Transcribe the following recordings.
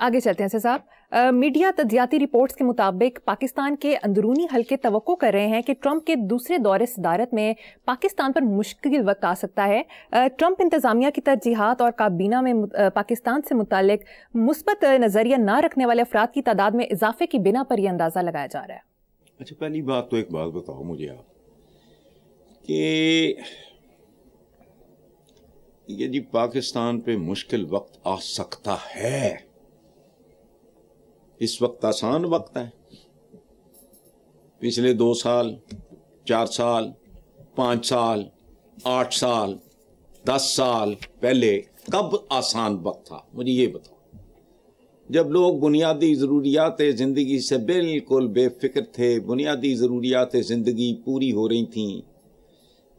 आगे चलते हैं सर साहब। मीडिया तज्जियाती रिपोर्ट्स के मुताबिक पाकिस्तान के अंदरूनी हल्के तवक्को कर रहे हैं कि ट्रंप के दूसरे दौरे सदारत में पाकिस्तान पर मुश्किल वक्त आ सकता है। ट्रंप इंतजामिया की तरजीहात और काबीना में पाकिस्तान से मुतालिक मुस्बत नज़रिया ना रखने वाले अफराद की तादाद में इजाफे की बिना पर यह अंदाज़ा लगाया जा रहा है। अच्छा, पहली बात तो एक बात बताओ मुझे आप कि ये जी पाकिस्तान पे मुश्किल वक्त आ सकता है, इस वक्त आसान वक्त है। पिछले 2 साल, 4 साल, 5 साल, 8 साल, 10 साल पहले कब आसान वक्त था? मुझे ये बताओ। जब लोग बुनियादी ज़रूरियात ज़िंदगी से बिल्कुल बेफिक्र थे, बुनियादी ज़रूरियात ज़िंदगी पूरी हो रही थी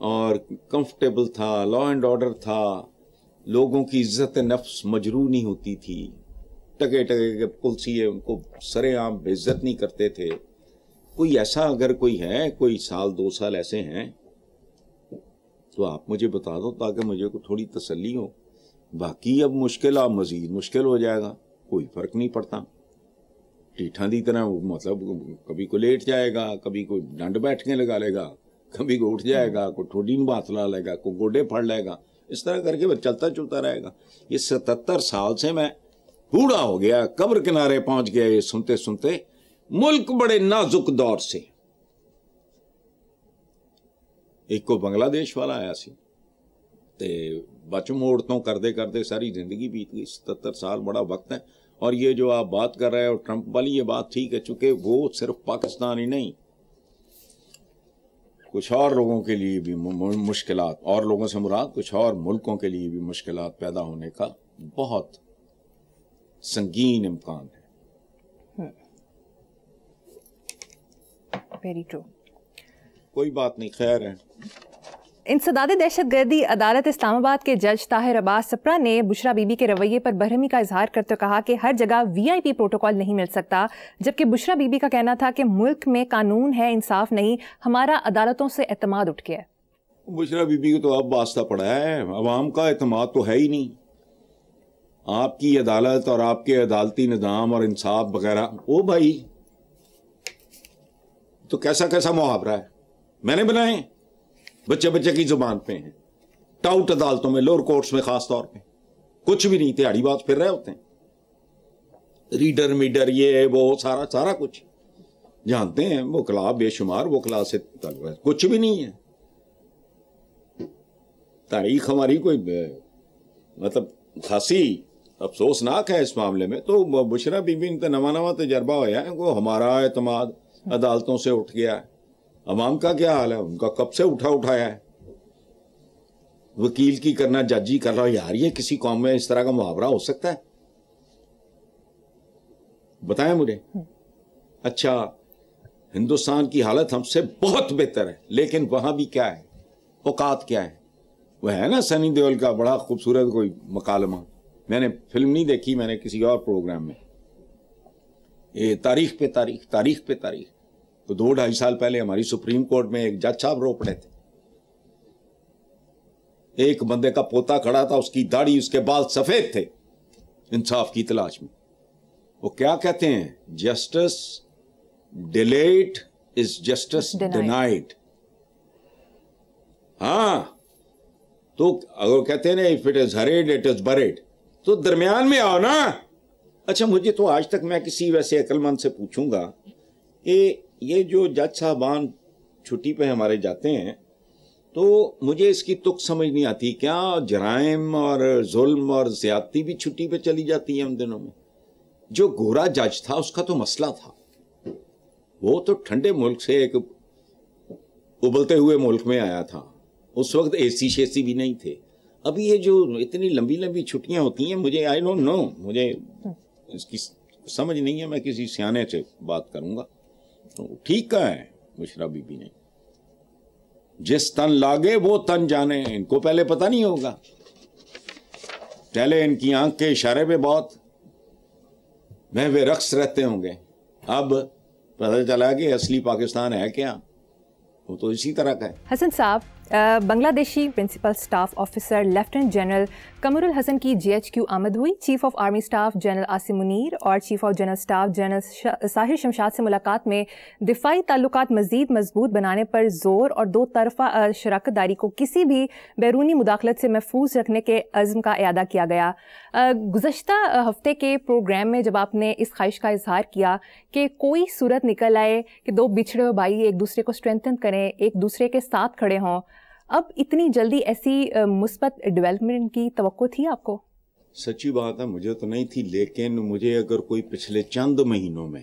और कंफर्टेबल था, लॉ एंड ऑर्डर था, लोगों की इज्जत नफ्स मजरूह नहीं होती थी, टके टके के पुलिसिए उनको सरेआम बेइज्जत नहीं करते थे। कोई ऐसा अगर कोई है, कोई साल 2 साल ऐसे हैं तो आप मुझे बता दो ताकि मुझे को थोड़ी तसल्ली हो। बाकी अब मुश्किल अब मजीद मुश्किल हो जाएगा, कोई फर्क नहीं पड़ता। टीठा दी तरह मतलब कभी को लेट जाएगा, कभी कोई डंड बैठने लगा लेगा, कभी को उठ जाएगा, कोई ठोडी में बात ला लेगा, कोई गोडे फाड़ लेगा, इस तरह करके वो चलता चलता रहेगा। ये 77 साल से मैं बूढ़ा हो गया, कब्र किनारे पहुंच गया ये सुनते सुनते। मुल्क बड़े नाजुक दौर से, एक को बांग्लादेश वाला आया सी ते बचम औरतों करते करते सारी जिंदगी बीत गई। 77 साल बड़ा वक्त है। और ये जो आप बात कर रहे हो ट्रंप वाली, ये बात ठीक है, चूंकि वो सिर्फ पाकिस्तान ही नहीं, कुछ और लोगों के लिए भी मुश्किलात, और लोगों से मुराद कुछ और मुल्कों के लिए भी मुश्किलात पैदा होने का बहुत संगीन इम्कान है। Very true. कोई बात नहीं, खैर है। इंसदाद दहशतगर्दी अदालत इस्लामाबाद के जज ताहिर अब्बास सप्रा ने बुशरा बीबी के रवैये पर बरहमी का इजहार करते हुए कहा कि हर जगह VIP प्रोटोकॉल नहीं मिल सकता, जबकि बुशरा बीबी का कहना था कि मुल्क में कानून है, इंसाफ नहीं, हमारा अदालतों से एतमाद उठ गया। बुशरा बीबी को तो अब वास्ता पड़ा है, अवाम का एतमाद तो है ही नहीं। आपकी अदालत और आपके अदालती निज़ाम और इंसाफ वगैरह, ओ भाई तो कैसा कैसा मुहावरा है मैंने बनाए, बच्चे बच्चे की जुबान पे हैं। टाउट अदालतों में, लोअर कोर्ट्स में खास तौर पे कुछ भी नहीं, दिहाड़ी बात फिर रहे होते हैं। रीडर मीडर ये वो सारा सारा कुछ जानते हैं, वो वकला बेशुमार वकला से कुछ भी नहीं है। तारीख हमारी कोई मतलब खासी अफसोसनाक है इस मामले में। तो बुशरा बीबी इनका नवा तजर्बा होया है, वो हमारा एतमाद अदालतों से उठ गया है। अवाम का क्या हाल है? उनका कब से उठाया है। वकील की करना जजी कर रहा है। यार ये किसी कौम में इस तरह का मुहावरा हो सकता है? बताएं मुझे। अच्छा, हिंदुस्तान की हालत हमसे बहुत बेहतर है, लेकिन वहां भी क्या है, औकात क्या है? वह है ना सनी देओल का बड़ा खूबसूरत कोई मकालमा, मैंने फिल्म नहीं देखी, मैंने किसी और प्रोग्राम में, ये तारीख पे तारीख, तारीख पे तारीख। तो 2-2.5 साल पहले हमारी सुप्रीम कोर्ट में एक जज साहब रो पड़े थे। एक बंदे का पोता खड़ा था, उसकी दाढ़ी उसके बाल सफेद थे, इंसाफ की तलाश में। वो क्या कहते हैं, justice delayed is justice denied. हाँ, तो अगर कहते हैं ना if it is hurried it is buried, तो दरमियान में आओ ना। अच्छा, मुझे तो आज तक, मैं किसी वैसे अक्लमंद से पूछूंगा कि ये जो जज साहबान छुट्टी पे हमारे जाते हैं, तो मुझे इसकी तुक समझ नहीं आती, क्या जराइम और जुल्म और ज्यादती भी छुट्टी पे चली जाती है उन दिनों में? जो गोरा जज था उसका तो मसला था, वो तो ठंडे मुल्क से एक उबलते हुए मुल्क में आया था। उस वक्त AC शेसी भी नहीं थे। अभी ये जो इतनी लंबी लंबी छुट्टियां होती हैं, मुझे आई डोंट नो, मुझे इसकी समझ नहीं है। मैं किसी सियाने से बात करूंगा। तो ठीक कहा है बुशरा बीबी ने, जिस तन लागे वो तन जाने। इनको पहले पता नहीं होगा, पहले इनकी आंख के इशारे पे बहुत वे रक्स रहते होंगे। अब पता चला कि असली पाकिस्तान है क्या, वो तो इसी तरह का है। हसन साहब, Bangladeshi principal staff officer lieutenant general Qamar ul-Hassan کی GHQ آمد ہوئی. Chief of army staff general Asim Munir اور chief of general staff general Sahir Shamshad سے ملاقات میں دفاعی تعلقات مزید مضبوط بنانے پر زور اور دو طرفہ شراکت داری کو کسی بھی بیرونی مداخلت سے محفوظ رکھنے کے عزم کا اعادہ کیا گیا. گزشتہ ہفتے کے پروگرام میں جب آپ نے اس خواہش کا اظہار کیا کہ کوئی صورت نکل آئے کہ دو بچھڑے ہوئے بھائی ایک دوسرے کو اسٹرینتھن کریں, ایک دوسرے کے ساتھ کھڑے ہوں, اب اتنی جلدی ایسی مثبت ڈیولپمنٹ کی توقع تھی آپ کو؟ سچی بات ہے, مجھے تو نہیں تھی, لیکن مجھے اگر کوئی پچھلے چند مہینوں میں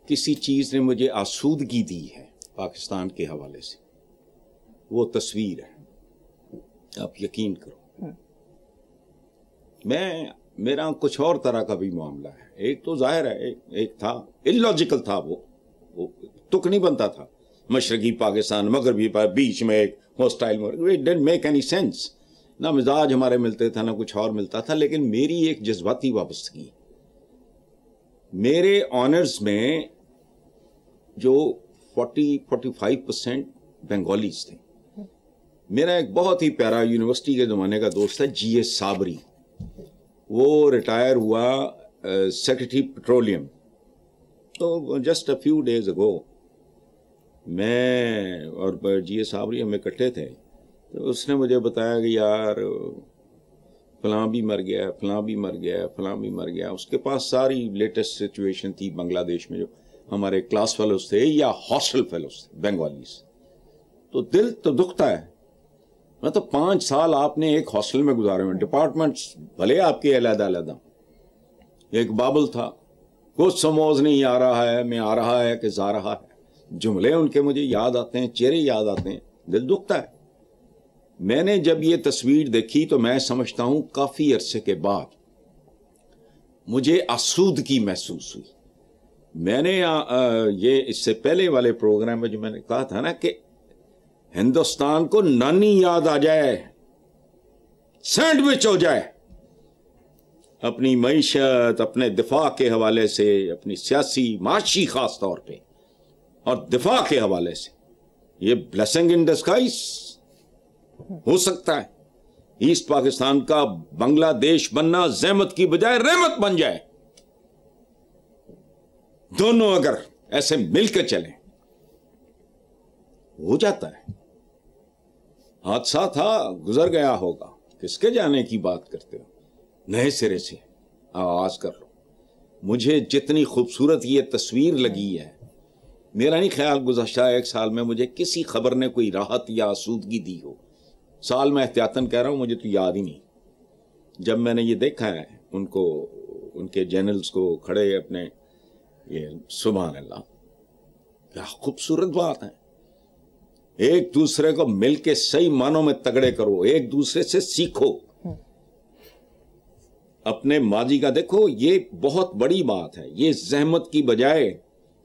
کسی چیز نے مجھے آسودگی دی ہے پاکستان کے حوالے سے, وہ تصویر ہے. آپ یقین کرو, میرا کچھ اور طرح کا بھی معاملہ ہے. ایک تو ظاہر ہے, ایک تھا اللاجیکل تھا, وہ تک نہیں بنتا تھا. مشرقی پاکستان مغربی بیچ میں ایک hostile, it didn't make any sense. نہ مزاج ہمارے ملتے تھا نہ کچھ اور ملتا تھا. لیکن میری ایک جذباتی وابستگی, میرے آنرز میں جو 40-45% بنگالیز تھے. میرا ایک بہت ہی پیارا یونیورسٹی کے زمانے کا دوست ہے GS صابری, وہ ریٹائر ہوا سیکرٹری پیٹرولیم. تو just a few days ago میں اور GS صابری ہم اکٹھے تھے, تو اس نے مجھے بتایا کہ یار فلاں بھی مر گیا, فلاں بھی مر گیا, فلاں بھی مر گیا. اس کے پاس ساری لیٹسٹ سچویشن تھی بنگلہ دیش میں, جو ہمارے کلاس فیلوز تھے یا ہاسٹل فیلوز تھے بنگالیز. تو دل تو دکھتا ہے. مطلب 5 سال آپ نے ایک ہاسٹل میں گزارے ہوئے, ڈپارٹمنٹس بھلے آپ کے علیحدہ علیحدہ. ایک بابل تھا, کچھ سموز نہیں آ رہا ہے, میں آ رہا ہے کہ جا رہا ہے. جملے ان کے مجھے یاد آتے ہیں, چہرے یاد آتے ہیں, دل دکھتا ہے. میں نے جب یہ تصویر دیکھی تو میں سمجھتا ہوں کافی عرصے کے بعد مجھے آسودگی محسوس ہوئی. میں نے یہ اس سے پہلے والے پروگرام میں جو میں نے کہا تھا نا کہ ہندوستان کو نانی یاد آ جائے, سینڈوچ ہو جائے اپنی معیشت, اپنے دفاع کے حوالے سے, اپنی سیاسی معاشی خاص طور پہ اور دفاع کے حوالے سے, یہ بلیسنگ ان ڈسگائز ہو سکتا ہے. ایسٹ پاکستان کا بنگلہ دیش بننا زحمت کی بجائے رحمت بن جائے. دونوں اگر ایسے مل کے چلیں ہو جاتا ہے. حادثہ تھا, گزر گیا ہوگا, کس کے جانے کی بات کرتے ہو, نئے سرے سے آغاز کر لو. مجھے جتنی خوبصورت یہ تصویر لگی ہے, میرا نہیں خیال گزشتہ 1 سال میں مجھے کسی خبر نے کوئی راحت یا آسودگی دی ہو. سال میں احتیاطاً کہہ رہا ہوں, مجھے تو یاد ہی نہیں. جب میں نے یہ دیکھا ہے ان کو, ان کے جنرلز کو کھڑے اپنے, یہ سبحان اللہ کیا خوبصورت بات ہے. ایک دوسرے کو مل کے صحیح معنوں میں تگڑے کرو, ایک دوسرے سے سیکھو, اپنے ماضی کا دیکھو. یہ بہت بڑی بات ہے. یہ زحمت کی بجائے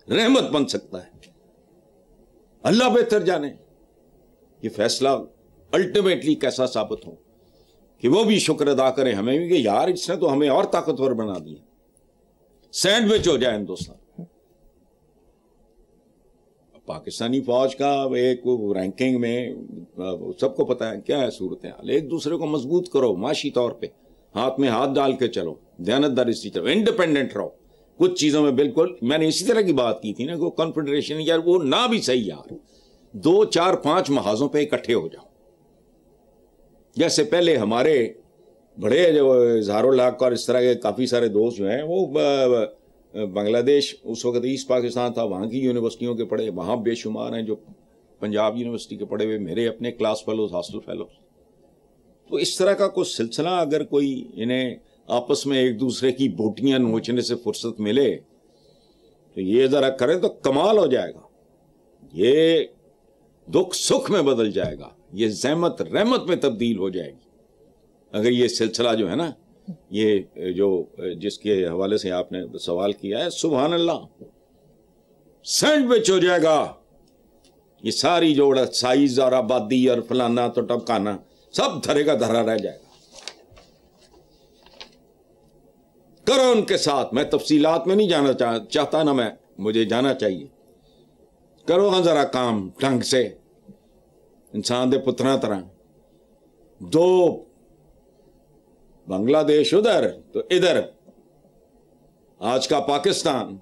رحمت بن سکتا ہے. اللہ بہتر جانے یہ فیصلہ الٹیمیٹلی کیسا ثابت ہو کہ وہ بھی شکر ادا کریں ہمیں بھی کہ یار اس نے تو ہمیں اور طاقتور بنا دیا. سینڈوچ ہو جائے ہندوستان. پاکستانی فوج کا ایک رینکنگ میں سب کو پتا ہے کیا ہے صورتحال. ایک دوسرے کو مضبوط کرو, معاشی طور پہ ہاتھ میں ہاتھ ڈال کے چلو, دیانتداری سے چلو, انڈیپینڈنٹ رہو. کچھ چیزوں میں بالکل میں نے اسی طرح کی بات کی تھی نا کہ کنفیڈریشن یار وہ نہ بھی صحیح, یار 2, 4, 5 محاذوں پہ اکٹھے ہو جاؤ. جیسے پہلے ہمارے بڑے جو اظہار الحق اور اس طرح کے کافی سارے دوست جو ہیں وہ بنگلہ دیش اس وقت ایسٹ پاکستان تھا, وہاں کی یونیورسٹیوں کے پڑھے, وہاں بے شمار ہیں جو پنجاب یونیورسٹی کے پڑھے ہوئے, میرے اپنے کلاس فیلوز, ہاسٹل فیلوز. تو اس طرح کا کوئی سلسلہ اگر کوئی انہیں آپس میں ایک دوسرے کی بوٹیاں نوچنے سے فرصت ملے تو یہ ذرا کریں تو کمال ہو جائے گا. یہ دکھ سکھ میں بدل جائے گا, یہ زحمت رحمت میں تبدیل ہو جائے گی اگر یہ سلسلہ جو ہے نا, یہ جو جس کے حوالے سے آپ نے سوال کیا ہے, سبحان اللہ سینڈوچ ہو جائے گا. یہ ساری جوڑ سائز اور آبادی اور فلانا تو ٹپکانا سب دھرے کا دھرا رہ جائے گا. کرو ان کے ساتھ. میں تفصیلات میں نہیں جانا چاہتا, نہ میں مجھے جانا چاہیے. کرو ہاں ذرا کام ڈھنگ سے, इंसान दे पुत्तरां तरह, दो बांग्लादेश उधर तो इधर आज का पाकिस्तान,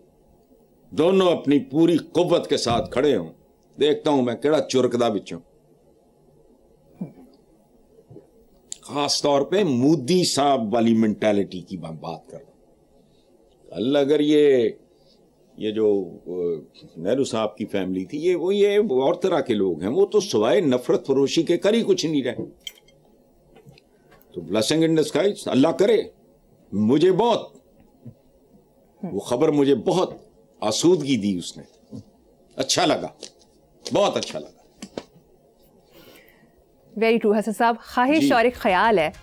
दोनों अपनी पूरी कुव्वत के साथ खड़े हों। देखता हूं मैं केड़ा चुरकदा बिचों। खास तौर पे मोदी साहब वाली मेंटालिटी की मैं बात कर रहा हूं। कल अगर ये जो नेहरू साहब की फैमिली थी, ये और तरह के लोग हैं, वो तो सिवाय नफरत फरोशी के कर ही कुछ नहीं रहे। तो ब्लेसिंग इन डिस्गाइज, अल्लाह करे। मुझे बहुत वो खबर मुझे बहुत आसूदगी दी उसने, अच्छा लगा, बहुत अच्छा लगा। वेरी ट्रू हसन साहब, ख्वाहिश और एक ख्याल है